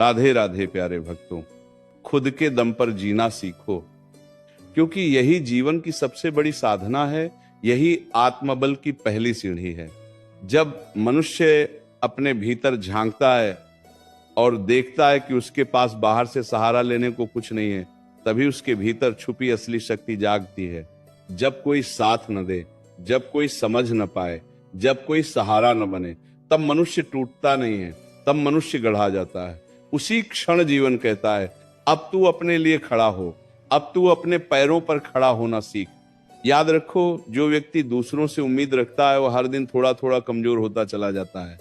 राधे राधे प्यारे भक्तों, खुद के दम पर जीना सीखो, क्योंकि यही जीवन की सबसे बड़ी साधना है। यही आत्मबल की पहली सीढ़ी है। जब मनुष्य अपने भीतर झांकता है और देखता है कि उसके पास बाहर से सहारा लेने को कुछ नहीं है, तभी उसके भीतर छुपी असली शक्ति जागती है। जब कोई साथ न दे, जब कोई समझ न पाए, जब कोई सहारा न बने, तब मनुष्य टूटता नहीं है, तब मनुष्य गढ़ा जाता है। उसी क्षण जीवन कहता है, अब तू अपने लिए खड़ा हो, अब तू अपने पैरों पर खड़ा होना सीख। याद रखो, जो व्यक्ति दूसरों से उम्मीद रखता है वो हर दिन थोड़ा थोड़ा कमजोर होता चला जाता है,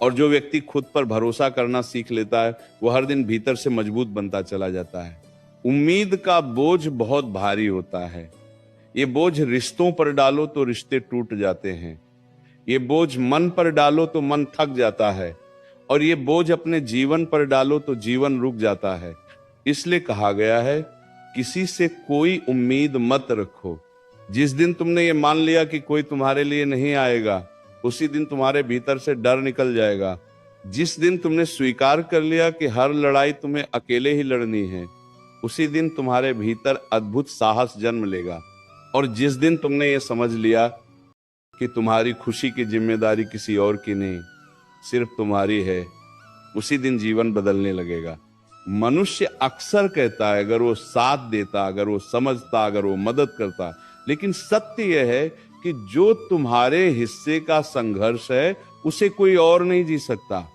और जो व्यक्ति खुद पर भरोसा करना सीख लेता है वो हर दिन भीतर से मजबूत बनता चला जाता है। उम्मीद का बोझ बहुत भारी होता है। ये बोझ रिश्तों पर डालो तो रिश्ते टूट जाते हैं, ये बोझ मन पर डालो तो मन थक जाता है, और ये बोझ अपने जीवन पर डालो तो जीवन रुक जाता है। इसलिए कहा गया है, किसी से कोई उम्मीद मत रखो। जिस दिन तुमने ये मान लिया कि कोई तुम्हारे लिए नहीं आएगा, उसी दिन तुम्हारे भीतर से डर निकल जाएगा। जिस दिन तुमने स्वीकार कर लिया कि हर लड़ाई तुम्हें अकेले ही लड़नी है, उसी दिन तुम्हारे भीतर अद्भुत साहस जन्म लेगा। और जिस दिन तुमने ये समझ लिया कि तुम्हारी खुशी की जिम्मेदारी किसी और की नहीं, सिर्फ तुम्हारी है, उसी दिन जीवन बदलने लगेगा। मनुष्य अक्सर कहता है, अगर वो साथ देता, अगर वो समझता, अगर वो मदद करता, लेकिन सत्य यह है कि जो तुम्हारे हिस्से का संघर्ष है उसे कोई और नहीं जी सकता।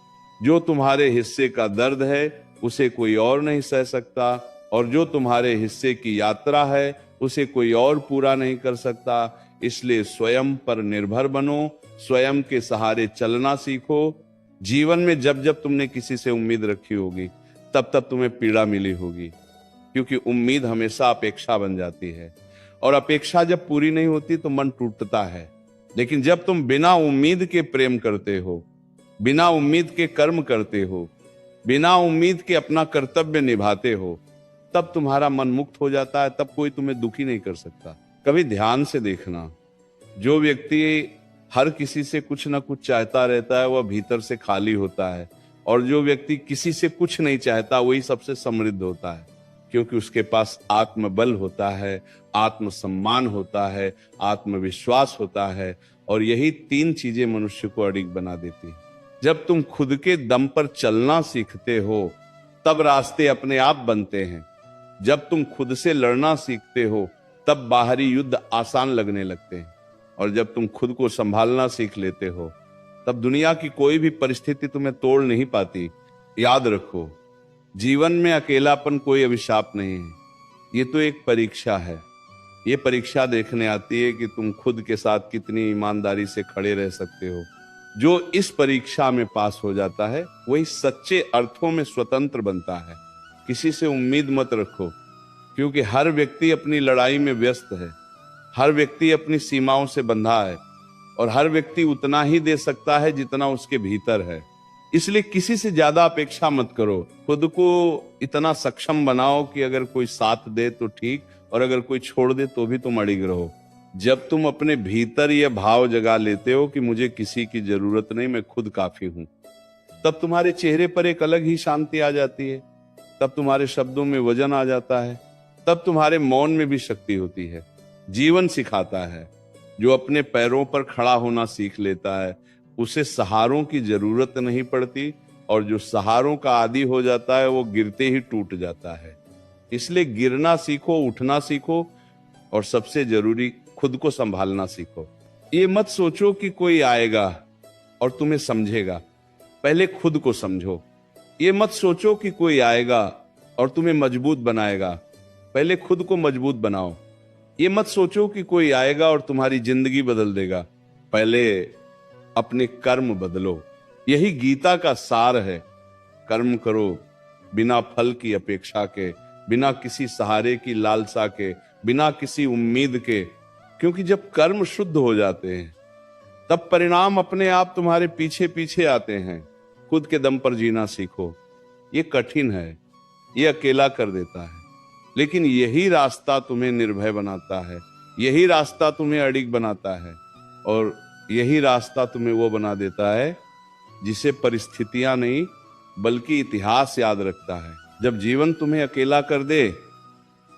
जो तुम्हारे हिस्से का दर्द है उसे कोई और नहीं सह सकता, और जो तुम्हारे हिस्से की यात्रा है उसे कोई और पूरा नहीं कर सकता। इसलिए स्वयं पर निर्भर बनो, स्वयं के सहारे चलना सीखो। जीवन में जब जब तुमने किसी से उम्मीद रखी होगी, तब तब तुम्हें पीड़ा मिली होगी, क्योंकि उम्मीद हमेशा अपेक्षा बन जाती है, और अपेक्षा जब पूरी नहीं होती तो मन टूटता है। लेकिन जब तुम बिना उम्मीद के प्रेम करते हो, बिना उम्मीद के कर्म करते हो, बिना उम्मीद के अपना कर्तव्य निभाते हो, तब तुम्हारा मन मुक्त हो जाता है, तब कोई तुम्हें दुखी नहीं कर सकता। कभी ध्यान से देखना, जो व्यक्ति हर किसी से कुछ ना कुछ चाहता रहता है वह भीतर से खाली होता है, और जो व्यक्ति किसी से कुछ नहीं चाहता वही सबसे समृद्ध होता है, क्योंकि उसके पास आत्मबल होता है, आत्मसम्मान होता है, आत्मविश्वास होता है, और यही तीन चीजें मनुष्य को अडिग बना देती है। जब तुम खुद के दम पर चलना सीखते हो, तब रास्ते अपने आप बनते हैं। जब तुम खुद से लड़ना सीखते हो, तब बाहरी युद्ध आसान लगने लगते हैं, और जब तुम खुद को संभालना सीख लेते हो, तब दुनिया की कोई भी परिस्थिति तुम्हें तोड़ नहीं पाती। याद रखो, जीवन में अकेलापन कोई अभिशाप नहीं है, ये तो एक परीक्षा है। ये परीक्षा देखने आती है कि तुम खुद के साथ कितनी ईमानदारी से खड़े रह सकते हो। जो इस परीक्षा में पास हो जाता है वही सच्चे अर्थों में स्वतंत्र बनता है। किसी से उम्मीद मत रखो, क्योंकि हर व्यक्ति अपनी लड़ाई में व्यस्त है, हर व्यक्ति अपनी सीमाओं से बंधा है, और हर व्यक्ति उतना ही दे सकता है जितना उसके भीतर है। इसलिए किसी से ज्यादा अपेक्षा मत करो। खुद को इतना सक्षम बनाओ कि अगर कोई साथ दे तो ठीक, और अगर कोई छोड़ दे तो भी तुम अड़िग रहो। जब तुम अपने भीतर यह भाव जगा लेते हो कि मुझे किसी की जरूरत नहीं, मैं खुद काफी हूं, तब तुम्हारे चेहरे पर एक अलग ही शांति आ जाती है, तब तुम्हारे शब्दों में वजन आ जाता है, तब तुम्हारे मौन में भी शक्ति होती है। जीवन सिखाता है, जो अपने पैरों पर खड़ा होना सीख लेता है उसे सहारों की जरूरत नहीं पड़ती, और जो सहारों का आदी हो जाता है वो गिरते ही टूट जाता है। इसलिए गिरना सीखो, उठना सीखो, और सबसे जरूरी खुद को संभालना सीखो। ये मत सोचो कि कोई आएगा और तुम्हें समझेगा, पहले खुद को समझो। ये मत सोचो कि कोई आएगा और तुम्हें मजबूत बनाएगा, पहले खुद को मजबूत बनाओ। ये मत सोचो कि कोई आएगा और तुम्हारी जिंदगी बदल देगा, पहले अपने कर्म बदलो। यही गीता का सार है। कर्म करो बिना फल की अपेक्षा के, बिना किसी सहारे की लालसा के, बिना किसी उम्मीद के, क्योंकि जब कर्म शुद्ध हो जाते हैं तब परिणाम अपने आप तुम्हारे पीछे पीछे आते हैं। खुद के दम पर जीना सीखो। ये कठिन है, ये अकेला कर देता है, लेकिन यही रास्ता तुम्हें निर्भय बनाता है, यही रास्ता तुम्हें अडिग बनाता है, और यही रास्ता तुम्हें वो बना देता है जिसे परिस्थितियां नहीं बल्कि इतिहास याद रखता है। जब जीवन तुम्हें अकेला कर दे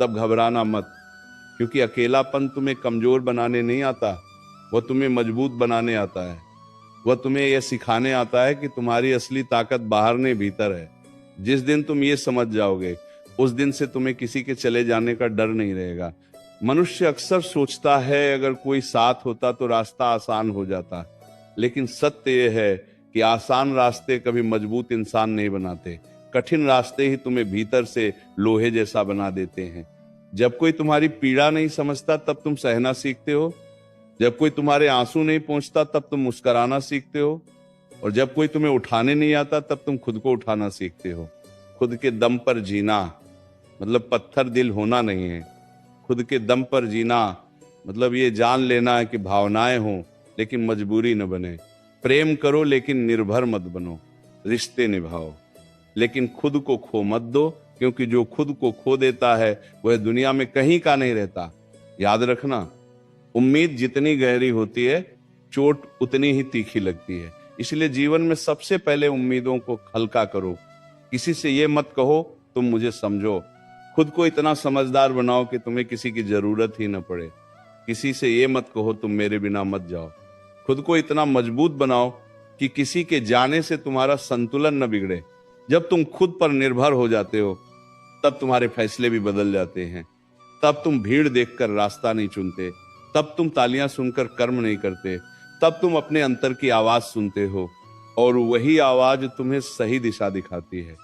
तब घबराना मत, क्योंकि अकेलापन तुम्हें कमजोर बनाने नहीं आता, वह तुम्हें मजबूत बनाने आता है। वह तुम्हें यह सिखाने आता है कि तुम्हारी असली ताकत बाहर नहीं भीतर है। जिस दिन तुम ये समझ जाओगे उस दिन से तुम्हें किसी के चले जाने का डर नहीं रहेगा। मनुष्य अक्सर सोचता है अगर कोई साथ होता तो रास्ता आसान हो जाता, लेकिन सत्य यह है कि आसान रास्ते कभी मजबूत इंसान नहीं बनाते। कठिन रास्ते ही तुम्हें भीतर से लोहे जैसा बना देते हैं। जब कोई तुम्हारी पीड़ा नहीं समझता तब तुम सहना सीखते हो। जब कोई तुम्हारे आंसू नहीं पहुंचता तब तुम मुस्कुराना सीखते हो। और जब कोई तुम्हें उठाने नहीं आता तब तुम खुद को उठाना सीखते हो। खुद के दम पर जीना मतलब पत्थर दिल होना नहीं है। खुद के दम पर जीना मतलब ये जान लेना है कि भावनाएं हों लेकिन मजबूरी न बने। प्रेम करो लेकिन निर्भर मत बनो। रिश्ते निभाओ लेकिन खुद को खो मत दो, क्योंकि जो खुद को खो देता है वह दुनिया में कहीं का नहीं रहता। याद रखना, उम्मीद जितनी गहरी होती है चोट उतनी ही तीखी लगती है। इसलिए जीवन में सबसे पहले उम्मीदों को हल्का करो। किसी से ये मत कहो तुम मुझे समझो। खुद को इतना समझदार बनाओ कि तुम्हें किसी की जरूरत ही न पड़े। किसी से ये मत कहो तुम मेरे बिना मत जाओ। खुद को इतना मजबूत बनाओ कि किसी के जाने से तुम्हारा संतुलन न बिगड़े। जब तुम खुद पर निर्भर हो जाते हो तब तुम्हारे फैसले भी बदल जाते हैं। तब तुम भीड़ देखकर रास्ता नहीं चुनते, तब तुम तालियां सुनकर कर्म नहीं करते, तब तुम अपने अंतर की आवाज सुनते हो और वही आवाज तुम्हें सही दिशा दिखाती है।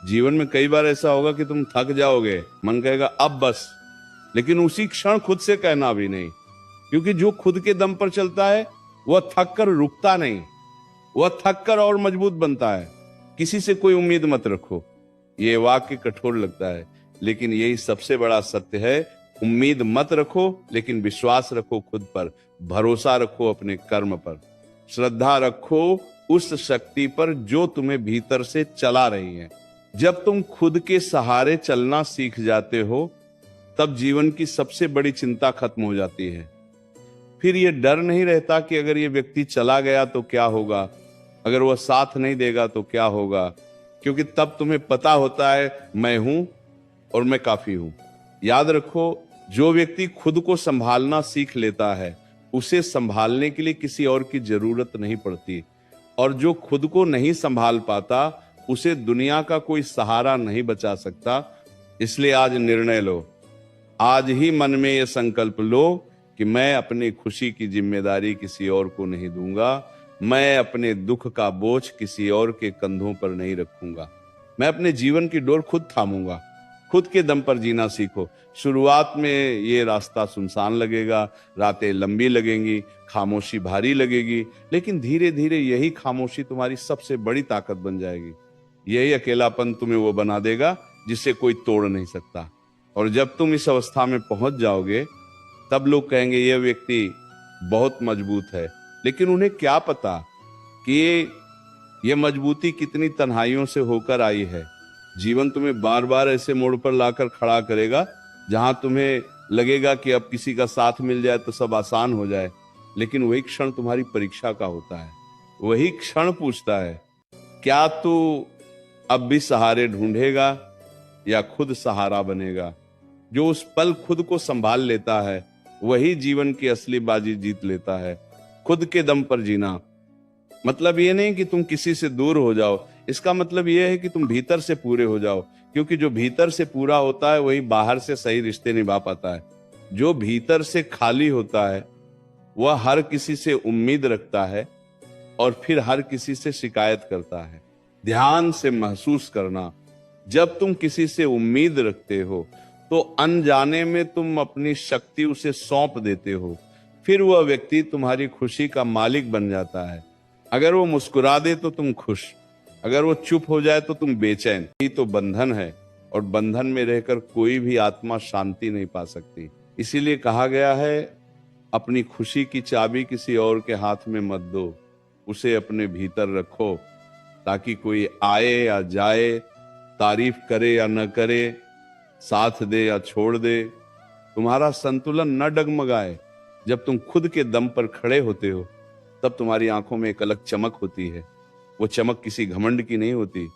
जीवन में कई बार ऐसा होगा कि तुम थक जाओगे, मन कहेगा अब बस, लेकिन उसी क्षण खुद से कहना भी नहीं, क्योंकि जो खुद के दम पर चलता है वह थक कर रुकता नहीं, वह थक कर और मजबूत बनता है। किसी से कोई उम्मीद मत रखो। ये वाक्य कठोर लगता है लेकिन यही सबसे बड़ा सत्य है। उम्मीद मत रखो लेकिन विश्वास रखो खुद पर, भरोसा रखो अपने कर्म पर, श्रद्धा रखो उस शक्ति पर जो तुम्हें भीतर से चला रही है। जब तुम खुद के सहारे चलना सीख जाते हो तब जीवन की सबसे बड़ी चिंता खत्म हो जाती है। फिर ये डर नहीं रहता कि अगर ये व्यक्ति चला गया तो क्या होगा, अगर वह साथ नहीं देगा तो क्या होगा, क्योंकि तब तुम्हें पता होता है मैं हूं और मैं काफी हूं। याद रखो, जो व्यक्ति खुद को संभालना सीख लेता है उसे संभालने के लिए किसी और की जरूरत नहीं पड़ती, और जो खुद को नहीं संभाल पाता उसे दुनिया का कोई सहारा नहीं बचा सकता। इसलिए आज निर्णय लो, आज ही मन में यह संकल्प लो कि मैं अपनी खुशी की जिम्मेदारी किसी और को नहीं दूंगा, मैं अपने दुख का बोझ किसी और के कंधों पर नहीं रखूंगा, मैं अपने जीवन की डोर खुद थामूंगा। खुद के दम पर जीना सीखो। शुरुआत में ये रास्ता सुनसान लगेगा, रातें लंबी लगेंगी, खामोशी भारी लगेगी, लेकिन धीरे धीरे यही खामोशी तुम्हारी सबसे बड़ी ताकत बन जाएगी। यही अकेलापन तुम्हें वो बना देगा जिसे कोई तोड़ नहीं सकता। और जब तुम इस अवस्था में पहुंच जाओगे तब लोग कहेंगे यह व्यक्ति बहुत मजबूत है, लेकिन उन्हें क्या पता कि ये मजबूती कितनी तन्हाइयों से होकर आई है। जीवन तुम्हें बार बार ऐसे मोड़ पर लाकर खड़ा करेगा जहां तुम्हें लगेगा कि अब किसी का साथ मिल जाए तो सब आसान हो जाए, लेकिन वही क्षण तुम्हारी परीक्षा का होता है। वही क्षण पूछता है क्या तू अब भी सहारे ढूंढेगा या खुद सहारा बनेगा। जो उस पल खुद को संभाल लेता है वही जीवन की असली बाजी जीत लेता है। खुद के दम पर जीना मतलब ये नहीं कि तुम किसी से दूर हो जाओ, इसका मतलब ये है कि तुम भीतर से पूरे हो जाओ, क्योंकि जो भीतर से पूरा होता है वही बाहर से सही रिश्ते निभा पाता है। जो भीतर से खाली होता है वह हर किसी से उम्मीद रखता है और फिर हर किसी से शिकायत करता है। ध्यान से महसूस करना, जब तुम किसी से उम्मीद रखते हो तो अनजाने में तुम अपनी शक्ति उसे सौंप देते हो, फिर वह व्यक्ति तुम्हारी खुशी का मालिक बन जाता है। अगर वो मुस्कुरा दे तो तुम खुश, अगर वो चुप हो जाए तो तुम बेचैन। यही तो बंधन है, और बंधन में रहकर कोई भी आत्मा शांति नहीं पा सकती। इसीलिए कहा गया है अपनी खुशी की चाबी किसी और के हाथ में मत दो, उसे अपने भीतर रखो, ताकि कोई आए या जाए, तारीफ करे या न करे, साथ दे या छोड़ दे, तुम्हारा संतुलन न डगमगाए। जब तुम खुद के दम पर खड़े होते हो तब तुम्हारी आंखों में एक अलग चमक होती है। वो चमक किसी घमंड की नहीं होती,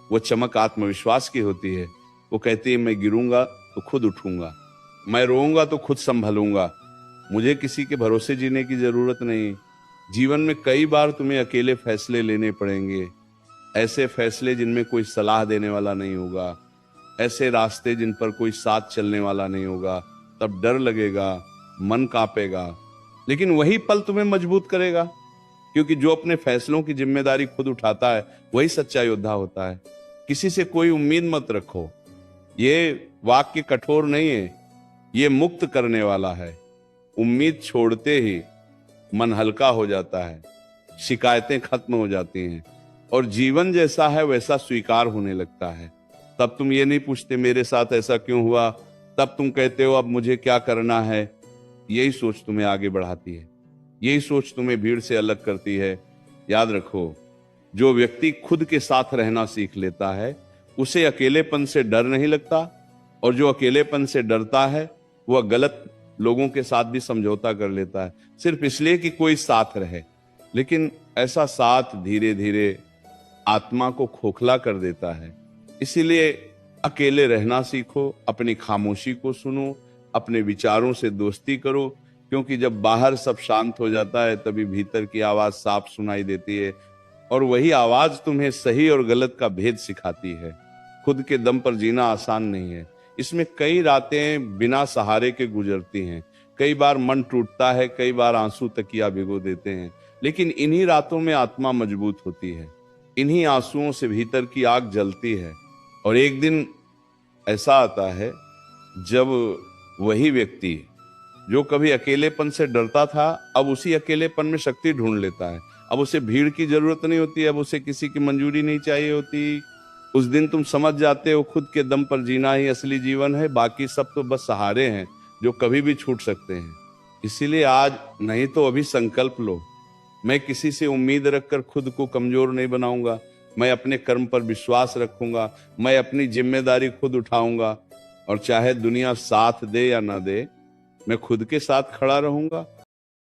वो चमक आत्मविश्वास की होती है। वो कहती है मैं गिरूंगा तो खुद उठूंगा, मैं रोऊंगा तो खुद संभलूंगा, मुझे किसी के भरोसे जीने की जरूरत नहीं। जीवन में कई बार तुम्हें अकेले फैसले लेने पड़ेंगे, ऐसे फैसले जिनमें कोई सलाह देने वाला नहीं होगा, ऐसे रास्ते जिन पर कोई साथ चलने वाला नहीं होगा। तब डर लगेगा, मन कांपेगा, लेकिन वही पल तुम्हें मजबूत करेगा, क्योंकि जो अपने फैसलों की जिम्मेदारी खुद उठाता है वही सच्चा योद्धा होता है। किसी से कोई उम्मीद मत रखो, ये वाक्य कठोर नहीं है, ये मुक्त करने वाला है। उम्मीद छोड़ते ही मन हल्का हो जाता है, शिकायतें खत्म हो जाती हैं और जीवन जैसा है वैसा स्वीकार होने लगता है। तब तुम ये नहीं पूछते मेरे साथ ऐसा क्यों हुआ, तब तुम कहते हो अब मुझे क्या करना है। यही सोच तुम्हें आगे बढ़ाती है, यही सोच तुम्हें भीड़ से अलग करती है। याद रखो, जो व्यक्ति खुद के साथ रहना सीख लेता है उसे अकेलेपन से डर नहीं लगता, और जो अकेलेपन से डरता है वह गलत लोगों के साथ भी समझौता कर लेता है, सिर्फ इसलिए कि कोई साथ रहे। लेकिन ऐसा साथ धीरे धीरे आत्मा को खोखला कर देता है। इसीलिए अकेले रहना सीखो, अपनी खामोशी को सुनो, अपने विचारों से दोस्ती करो, क्योंकि जब बाहर सब शांत हो जाता है तभी भीतर की आवाज साफ सुनाई देती है, और वही आवाज तुम्हें सही और गलत का भेद सिखाती है। खुद के दम पर जीना आसान नहीं है, इसमें कई रातें बिना सहारे के गुजरती हैं, कई बार मन टूटता है, कई बार आंसू तकिया भिगो देते हैं, लेकिन इन्हीं रातों में आत्मा मजबूत होती है, इन्हीं आंसुओं से भीतर की आग जलती है। और एक दिन ऐसा आता है जब वही व्यक्ति जो कभी अकेलेपन से डरता था अब उसी अकेलेपन में शक्ति ढूंढ लेता है। अब उसे भीड़ की जरूरत नहीं होती, अब उसे किसी की मंजूरी नहीं चाहिए होती। उस दिन तुम समझ जाते हो खुद के दम पर जीना ही असली जीवन है, बाकी सब तो बस सहारे हैं जो कभी भी छूट सकते हैं। इसीलिए आज नहीं तो अभी संकल्प लो, मैं किसी से उम्मीद रखकर खुद को कमजोर नहीं बनाऊंगा, मैं अपने कर्म पर विश्वास रखूंगा, मैं अपनी जिम्मेदारी खुद उठाऊंगा, और चाहे दुनिया साथ दे या ना दे, मैं खुद के साथ खड़ा रहूंगा